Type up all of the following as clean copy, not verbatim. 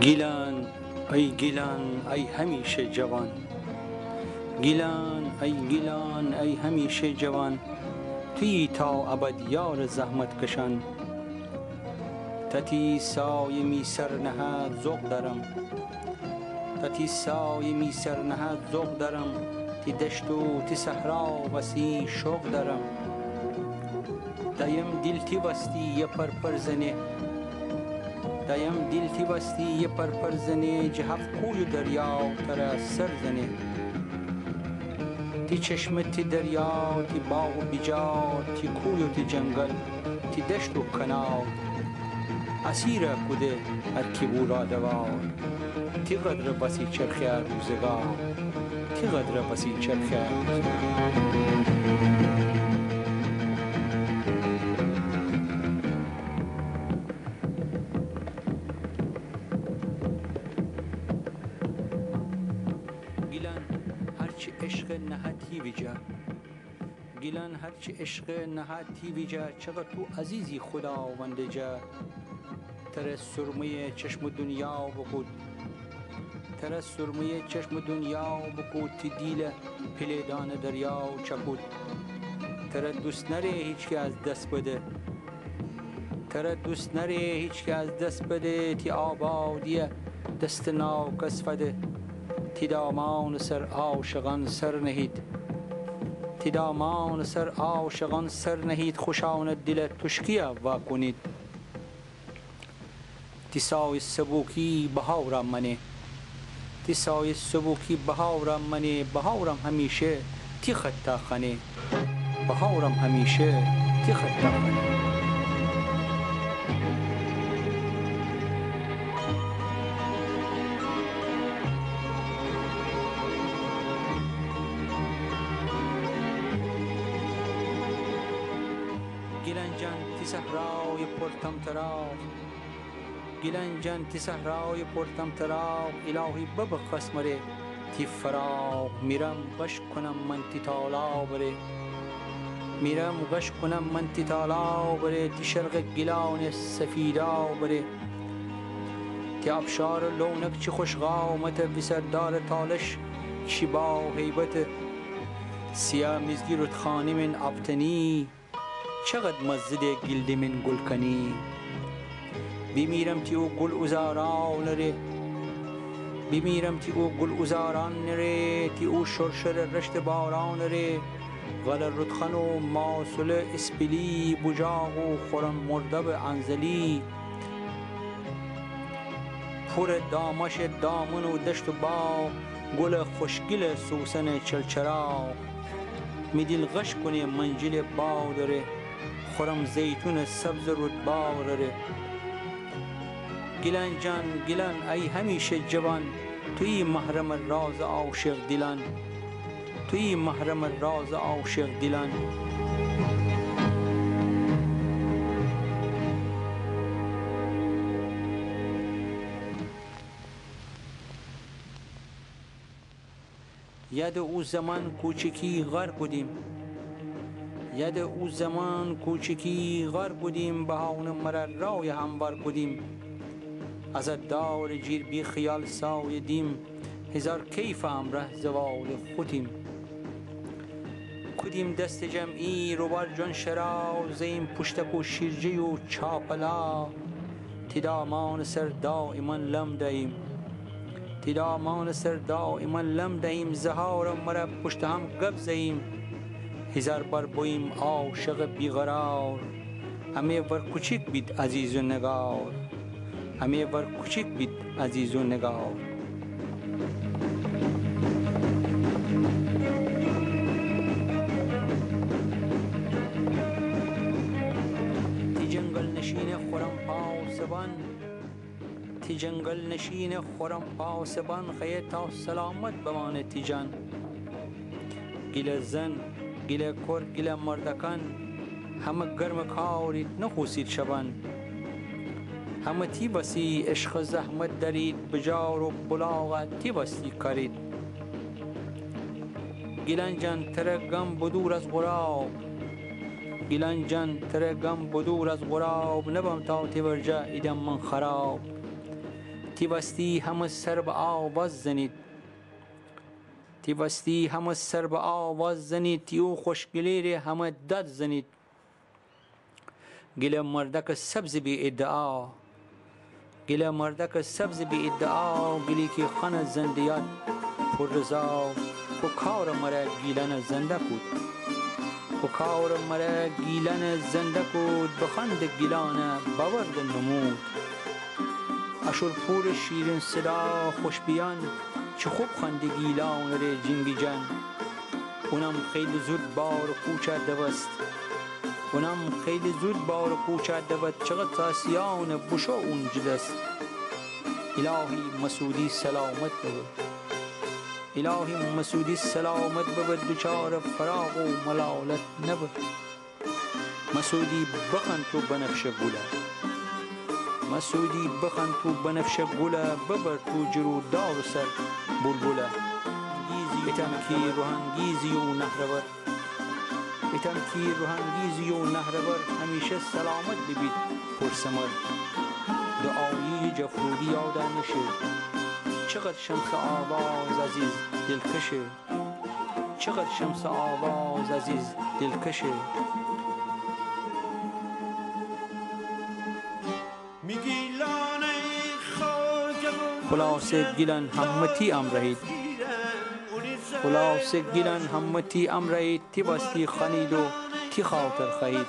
گیلان ای گیلان ای همیشه جوان، گیلان ای گیلان ای همیشه جوان، تویی تا ابد یار زحمت کشان. تتی سایه می سر نهد ذوق دارم، تتی سایه می سر نهد ذوق دارم، تی دشت و تی صحرا وسیع شوق دارم. دایم دل تی بستی یه پر زنه، دایم دل تی بستی یه پر زنه، جه هفت کوی و دریا تر سر زنه. تی چشم تی دریا تی باغ و بیجار، تی کوی و تی جنگل تی دشت و کنار، اسیر کده هر کی او را دوار. تی قدر بسی چرخ روزگار، تی قدر بسی چرخ روزگار. گیلان هرچی عشق نهتی ویجا، گیلان هرچی عشق نهتی ویجا، چقدر تو عزیزی خداوند جا. تر سرمه چشم دنیا بکود، تر سرمه چشم دنیا بکود، تی دیل پلیدان دریا چکود. تر دوست نره هیچ که از دست بده، تر دوست نره هیچ که از دست بده، تی آبادی دست ناکس فده. تی دامان سر عاشقان سر نهید، تی دامان سر عاشقان سر نهید، خوشان دل تشکیه وا کنید. تی سای سبوکی بهارم منه، تی سای سبوکی بهارم منه، بهارم همیشه تی خطا خنه، بهارم همیشه تی خطا خنه. گیلان جان تی صحرای پرتم تراغ، گیلان جان تی صحرای پرتم تراغ، الهی ببخش مره تی فراغ. میرم غش کنم من تی تالا بره، میرم غش کنم من تی تالا بره، تی شرق گیلان سفیدا بره. تی ابشار لونک چی خوش قامت، وی سردار تالش چی با هیبت. سیاه میزگی رودخانه من ابتنی، چقدر مزد گلد من گلکنی. بمیرم تی او گل ازاران نره، بمیرم تی او گل ازاران نره، تی او شرشر رشت باران نره. غل رودخان و ماسل اسپلی، بجاغ و خورم مردب انزلی. پر دامش دامن و دشت و باغ، گل خوشگل سوسن چلچراغ. می دل غش کنی منجل بادره، خورم زیتون سبز رودبار ره. گیلان جان گیلان ای همیشه جوان، توی محرم راز عاشق دلان، توی محرم راز عاشق دلان. یاد او زمان کوچکی غر بودیم، یاد او زمان کوچکی غر بودیم، بهانه مرا رای هموار بودیم. از دار جیر بی خیال سایدیم، هزار کیف همراه زوال خودیم. کدیم دست جمعی روبر جان شرازیم، پشتک و شیرجه و چاپلا. تی دامان سر دائما لم دهیم، تی دامان سر دائما لم دهیم. زهارم مرا پشت هم گبزیم، هزار بار بویم عاشق بیقرار. همه ور کوچیک بید عزیز و نگار، همه ور کوچیک بید عزیز و نگار. تی جنگل نشین خورم پاسبان، تی جنگل نشین خورم پاسبان، خیه تا سلامت بمانه تی جان. گیل زن گیل کر گیل مردکان، همه گرم کارید نخوسید شبان. همه تی بسی عشق زحمت درید، بجار و بلاغت تی بسی کرید. گیلان جان تر غم بدور از غراب، گیلان جان تر غم بدور از غراب. نبم تا تی برجا ایدم من خراب، تیوستی همه سر به آواز زنید، تیوستی همه سر به آواز زنید، تیو خوشگلیر همه داد زنید. گل مردک سبز بی ادعا، گل مردک سبز بی ادعا، گلی که خان زندیات پر رضا. و کار مرا گیلن زنده کود، و کار مرا گیلن زنده کود، بخند گیلانه باورد نمود. اشور پور شیرین صدا خوش بیان، چه خوب خنده گیلان ره جنگی جان. اونم خیلی زود بار کوچه دوست، اونم خیلی زود بار کوچه دوست، چقدر تاسیان بشو اون جدست. الهی مسعودی سلامت بود، الهی مسعودی سلامت بود، دوچار فراق و ملالت نبود. مسعودی بخند تو بنفشه گله، مسعودی بخند تو بنفشه گله، ببر تو جرو دار سر بلبله. ایتم کی روحانگیزی و نهرور، ایتم کی روحانگیزی و نهرور، همیشه سلامت ببید پرسمر. دعایی جفرودی یادم نشه، چقدر شمس آواز عزیز دلکشه، چقدر شمس آواز عزیز دلکشه. خلاصه گیلن همتی امرهید، خلاصه گیلن همتی امرهید، تی بستی خنید و تی خاطر خواهید.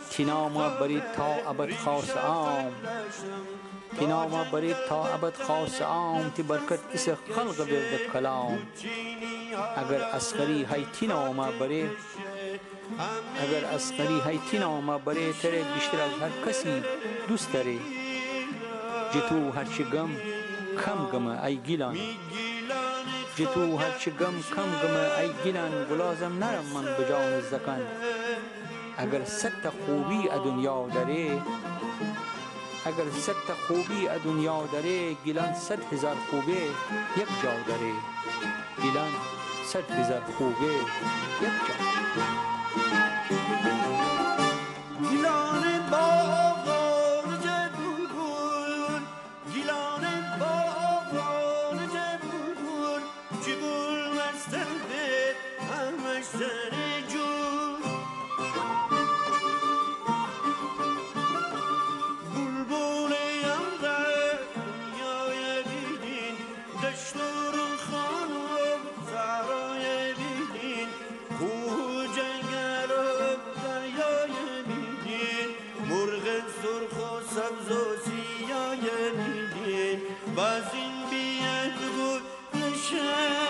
تی نام برید تا ابد خاص عام، تی نام برید تا ابد خاص عام، تی برکت اس خلق برد کلام. اگر اسخری های تی نام بره، اگر اسخری های تی نام بره، تره بیشتر از هر کسی دوست داره. جتو هرچی گم کم گمه ای گیلان، جتو هرچی گم کم گمه ای گیلان، گلازم نرم من بجان زکن. اگر ست خوبی دنیا داره، اگر ست خوبی دنیا داره، گیلان 100,000 خوبه یک جا داره، گیلان 100,000 خوبه یک جا. Bazin bir yer bu yaşa